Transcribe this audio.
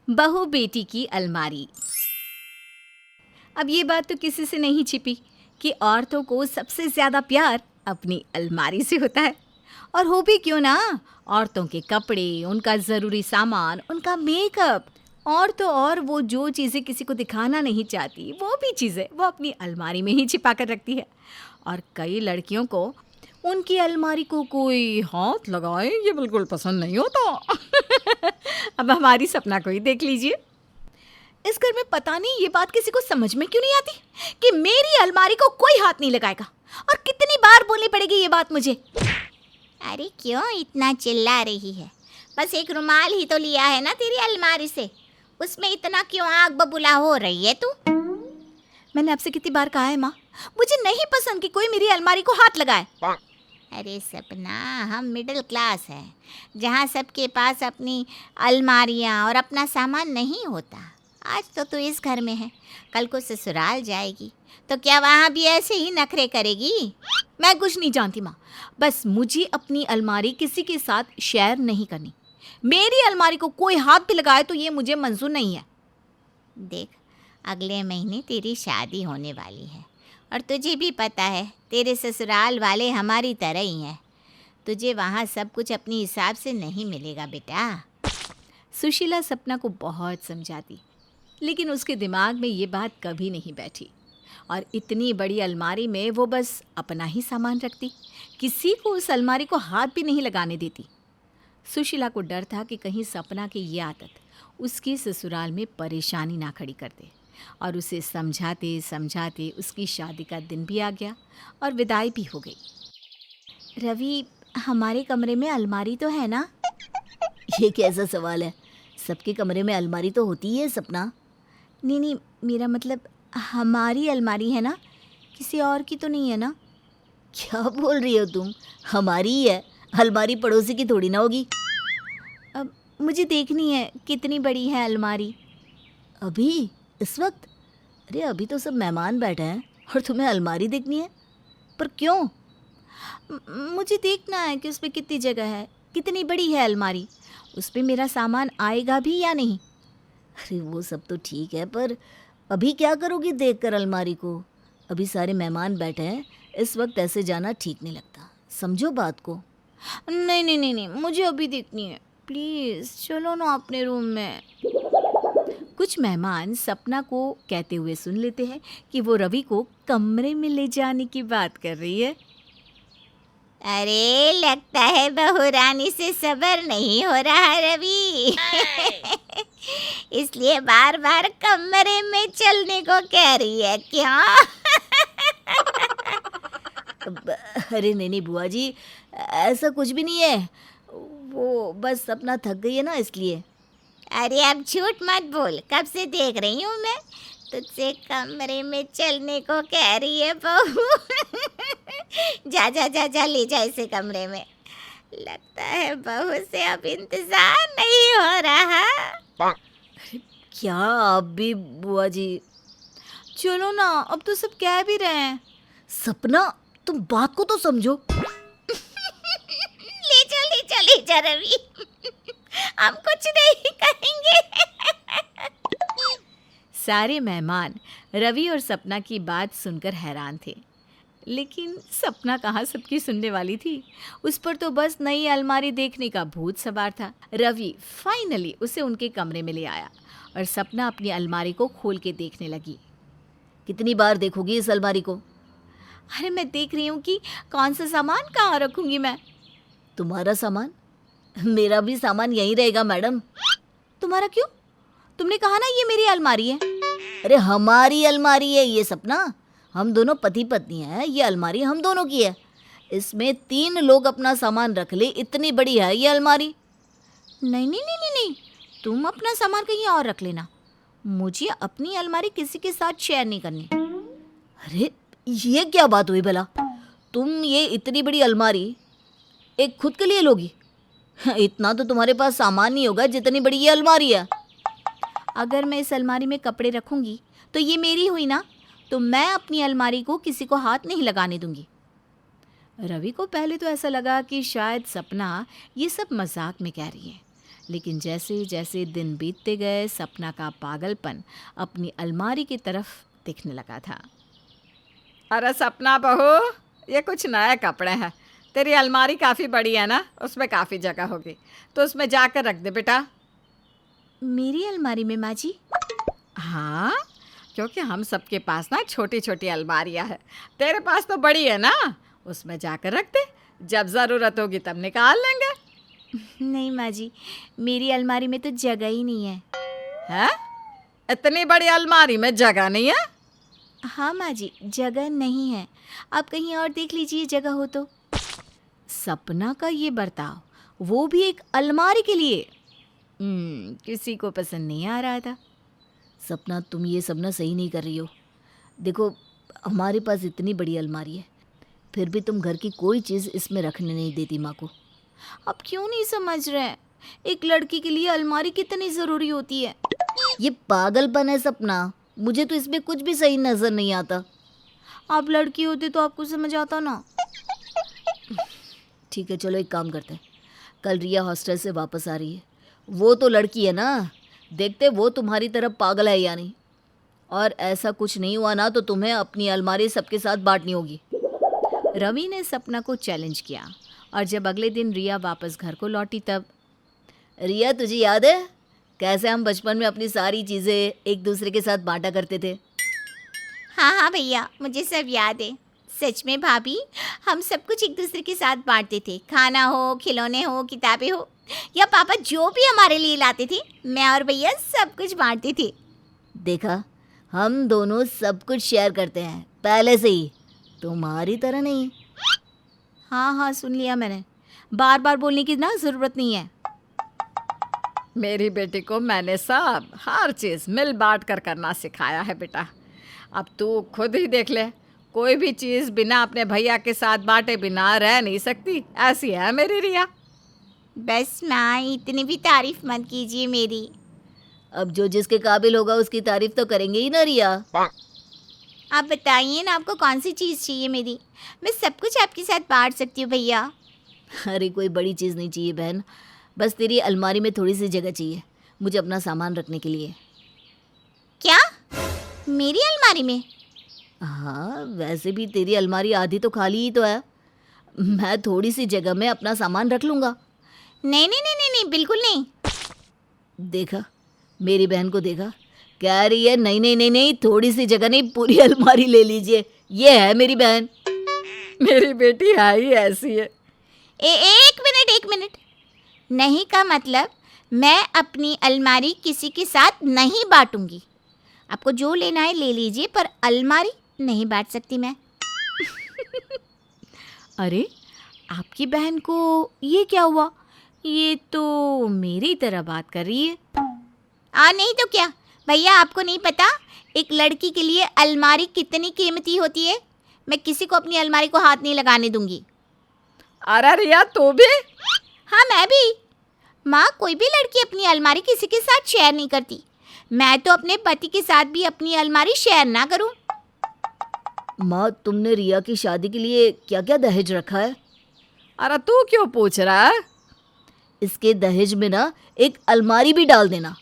बहू बेटी की अलमारी। अब ये बात तो किसी से नहीं छिपी कि औरतों को सबसे ज़्यादा प्यार अपनी अलमारी से होता है। और हो भी क्यों ना, औरतों के कपड़े, उनका ज़रूरी सामान, उनका मेकअप और तो और वो जो चीज़ें किसी को दिखाना नहीं चाहती, वो भी चीज़ें वो अपनी अलमारी में ही छिपा कर रखती है। और कई लड़कियों को उनकी अलमारी को कोई हाथ लगाए ये बिल्कुल पसंद नहीं होता। अब हमारी सपना को ही देख लीजिए। इस घर में पता नहीं ये बात किसी को समझ में क्यों नहीं आती कि मेरी अलमारी को कोई हाथ नहीं लगाएगा। और कितनी बार बोलनी पड़ेगी ये बात मुझे। अरे क्यों इतना चिल्ला रही है? बस एक रुमाल ही तो लिया है ना तेरी अलमारी से, उसमें इतना क्यों आग बबूला हो रही है तू? मैंने आपसे कितनी बार कहा है माँ, मुझे नहीं पसंद कि कोई मेरी अलमारी को हाथ लगाए। अरे सपना, हम मिडिल क्लास हैं जहाँ सबके पास अपनी अलमारियाँ और अपना सामान नहीं होता। आज तो तू इस घर में है, कल को ससुराल जाएगी तो क्या वहाँ भी ऐसे ही नखरे करेगी? मैं कुछ नहीं जानती माँ, बस मुझे अपनी अलमारी किसी के साथ शेयर नहीं करनी। मेरी अलमारी को कोई हाथ भी लगाए तो ये मुझे मंजूर नहीं है। देख, अगले महीने तेरी शादी होने वाली है और तुझे भी पता है तेरे ससुराल वाले हमारी तरह ही हैं। तुझे वहाँ सब कुछ अपने हिसाब से नहीं मिलेगा बेटा। सुशीला सपना को बहुत समझाती, लेकिन उसके दिमाग में ये बात कभी नहीं बैठी। और इतनी बड़ी अलमारी में वो बस अपना ही सामान रखती, किसी को उस अलमारी को हाथ भी नहीं लगाने देती। सुशीला को डर था कि कहीं सपना की ये आदत उसके ससुराल में परेशानी ना खड़ी कर दे। और उसे समझाते समझाते उसकी शादी का दिन भी आ गया और विदाई भी हो गई। रवि, हमारे कमरे में अलमारी तो है ना? ये कैसा सवाल है? सबके कमरे में अलमारी तो होती है सपना। नहीं, मेरा मतलब हमारी अलमारी है ना, किसी और की तो नहीं है ना? क्या बोल रही हो तुम? हमारी ही है, अलमारी पड़ोसी की थोड़ी ना होगी। अब मुझे देखनी है कितनी बड़ी है अलमारी। अभी? इस वक्त? अरे अभी तो सब मेहमान बैठे हैं और तुम्हें अलमारी देखनी है? पर क्यों? मुझे देखना है कि उसमें कितनी जगह है, कितनी बड़ी है अलमारी, उस पर मेरा सामान आएगा भी या नहीं। अरे वो सब तो ठीक है, पर अभी क्या करोगी देखकर अलमारी को? अभी सारे मेहमान बैठे हैं, इस वक्त ऐसे जाना ठीक नहीं लगता, समझो बात को। नहीं, मुझे अभी देखनी है, प्लीज़ चलो ना अपने रूम में। कुछ मेहमान सपना को कहते हुए सुन लेते हैं कि वो रवि को कमरे में ले जाने की बात कर रही है। अरे लगता है बहू रानी से सब्र नहीं हो रहा रवि। इसलिए बार बार कमरे में चलने को कह रही है क्या? अरे नहीं बुआ जी, ऐसा कुछ भी नहीं है, वो बस सपना थक गई है ना इसलिए। अरे अब झूठ मत बोल, कब से देख रही हूँ मैं तुझसे कमरे में चलने को कह रही है बहू। जा ले जा इसे कमरे में। लगता है बहू से अब इंतजार नहीं हो रहा। क्या आप भी बुआ जी? चलो ना, अब तो सब कह भी रहे हैं। सपना, तुम बात को तो समझो। ले जा रवि, हम कुछ नहीं कहेंगे। सारे मेहमान रवि और सपना की बात सुनकर हैरान थे, लेकिन सपना कहाँ सबकी सुनने वाली थी। उस पर तो बस नई अलमारी देखने का भूत सवार था। रवि फाइनली उसे उनके कमरे में ले आया और सपना अपनी अलमारी को खोल के देखने लगी। कितनी बार देखोगी इस अलमारी को? अरे मैं देख रही हूँ कि कौन सा सामान कहाँ रखूँगी मैं। तुम्हारा सामान? मेरा भी सामान यहीं रहेगा मैडम। तुम्हारा क्यों? तुमने कहा ना ये मेरी अलमारी है। अरे हमारी अलमारी है ये सपना, हम दोनों पति पत्नी हैं, ये अलमारी हम दोनों की है। इसमें 3 लोग अपना सामान रख ले, इतनी बड़ी है ये अलमारी। नहीं, तुम अपना सामान कहीं और रख लेना, मुझे अपनी अलमारी किसी के साथ शेयर नहीं करनी। अरे ये क्या बात हुई भला? तुम ये इतनी बड़ी अलमारी एक खुद के लिए लोगी? इतना तो तुम्हारे पास सामान नहीं होगा जितनी बड़ी ये अलमारी है। अगर मैं इस अलमारी में कपड़े रखूंगी तो ये मेरी हुई ना, तो मैं अपनी अलमारी को किसी को हाथ नहीं लगाने दूंगी। रवि को पहले तो ऐसा लगा कि शायद सपना ये सब मजाक में कह रही है, लेकिन जैसे जैसे दिन बीतते गए सपना का पागलपन अपनी अलमारी की तरफ दिखने लगा था। अरे सपना बहू, ये कुछ नए कपड़े हैं। तेरी अलमारी काफ़ी बड़ी है ना, उसमें काफ़ी जगह होगी, तो उसमें जाकर रख दे बेटा। मेरी अलमारी में माँ जी? हाँ, क्योंकि हम सबके पास ना छोटी छोटी अलमारियाँ हैं, तेरे पास तो बड़ी है ना, उसमें जाकर रख दे, जब ज़रूरत होगी तब निकाल लेंगे। नहीं माँ जी, मेरी अलमारी में तो जगह ही नहीं है। हैं? इतनी बड़ी अलमारी में जगह नहीं है? हाँ माँ जी, जगह नहीं है। आप कहीं और देख लीजिए जगह हो तो। सपना का ये बर्ताव, वो भी एक अलमारी के लिए, किसी को पसंद नहीं आ रहा था। सपना, तुम ये सब ना सही नहीं कर रही हो। देखो, हमारे पास इतनी बड़ी अलमारी है, फिर भी तुम घर की कोई चीज़ इसमें रखने नहीं देती माँ को। आप क्यों नहीं समझ रहे हैं? एक लड़की के लिए अलमारी कितनी ज़रूरी होती है। ये पागलपन है सपना, मुझे तो इसमें कुछ भी सही नज़र नहीं आता। आप लड़की होते तो आपको समझ आता ना। ठीक है, चलो एक काम करते हैं। कल रिया हॉस्टल से वापस आ रही है, वो तो लड़की है ना, देखते वो तुम्हारी तरफ पागल है या नहीं। और ऐसा कुछ नहीं हुआ ना तो तुम्हें अपनी अलमारी सबके साथ बांटनी होगी। रवि ने सपना को चैलेंज किया और जब अगले दिन रिया वापस घर को लौटी तब, रिया, तुझे याद है कैसे हम बचपन में अपनी सारी चीज़ें एक दूसरे के साथ बांटा करते थे? हाँ हाँ भैया, मुझे सब याद है। सच में भाभी, हम सब कुछ एक दूसरे के साथ बांटते थे। खाना हो, खिलौने हो, किताबें हो, या पापा जो भी हमारे लिए लाते थे, मैं और भैया सब कुछ बांटते थे। देखा, हम दोनों सब कुछ शेयर करते हैं पहले से ही, तुम्हारी तरह नहीं। हाँ हाँ, सुन लिया मैंने, बार बार बोलने की ना ज़रूरत नहीं है। मेरी बेटी को मैंने सब हर चीज़ मिल बांट कर करना सिखाया है बेटा। अब तू खुद ही देख ले, कोई भी चीज़ बिना अपने भैया के साथ बांटे बिना रह नहीं सकती, ऐसी है मेरी रिया। बस माँ, इतनी भी तारीफ मत कीजिए मेरी। अब जो जिसके काबिल होगा उसकी तारीफ तो करेंगे ही ना रिया। आप बताइए ना, आपको कौन सी चीज़ चाहिए मेरी? मैं सब कुछ आपके साथ बांट सकती हूँ भैया। अरे कोई बड़ी चीज़ नहीं चाहिए बहन, बस तेरी अलमारी में थोड़ी सी जगह चाहिए मुझे अपना सामान रखने के लिए। क्या? मेरी अलमारी में? हाँ, वैसे भी तेरी अलमारी आधी तो खाली ही तो है, मैं थोड़ी सी जगह में अपना सामान रख लूँगा। नहीं नहीं नहीं नहीं नहीं, बिल्कुल नहीं। देखा, मेरी बहन को देखा, कह रही है नहीं नहीं नहीं नहीं, थोड़ी सी जगह नहीं, पूरी अलमारी ले लीजिए। ये है मेरी बहन। मेरी बेटी है ही ऐसी है। एक मिनट, नहीं का मतलब मैं अपनी अलमारी किसी के साथ नहीं बांटूंगी। आपको जो लेना है ले लीजिए, पर अलमारी नहीं बांट सकती मैं। अरे, आपकी बहन को ये क्या हुआ? ये तो मेरी तरह बात कर रही है। नहीं तो क्या भैया, आपको नहीं पता एक लड़की के लिए अलमारी कितनी कीमती होती है? मैं किसी को अपनी अलमारी को हाथ नहीं लगाने दूंगी। अरे रिया, तू भी? हाँ, मैं भी। माँ, कोई भी लड़की अपनी अलमारी किसी के साथ शेयर नहीं करती। मैं तो अपने पति के साथ भी अपनी अलमारी शेयर ना करूं। माँ, तुमने रिया की शादी के लिए क्या क्या दहेज रखा है? अरे तू क्यों पूछ रहा है? इसके दहेज में ना एक अलमारी भी डाल देना।